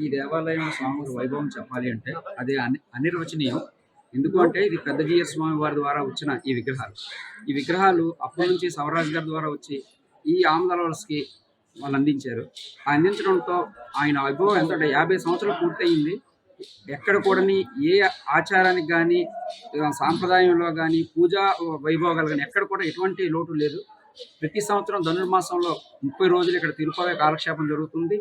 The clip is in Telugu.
ఈ దేవాలయం స్వామివారి వైభవం చెప్పాలి అంటే అది అనిర్వచనీయం. ఎందుకు అంటే ఇది పెద్ద జీయర్ స్వామి వారి ద్వారా వచ్చిన ఈ విగ్రహాలు అప్పటి నుంచి సవరాజ్ గారి ద్వారా వచ్చి ఈ ఆంధ్రవలసకి వాళ్ళు అందించారు. ఆ అందించడంతో ఆయన వైభవం ఎంత అంటే 50 సంవత్సరాలు పూర్తయింది. ఎక్కడ కూడాని ఏ ఆచారానికి కానీ, సాంప్రదాయంలో కానీ, పూజా వైభోగాలు కానీ ఎక్కడ కూడా ఎటువంటి లోటు లేదు. ప్రతి సంవత్సరం ధనుర్మాసంలో 30 రోజులు ఇక్కడ తిరుపతి కాలక్షేపం జరుగుతుంది.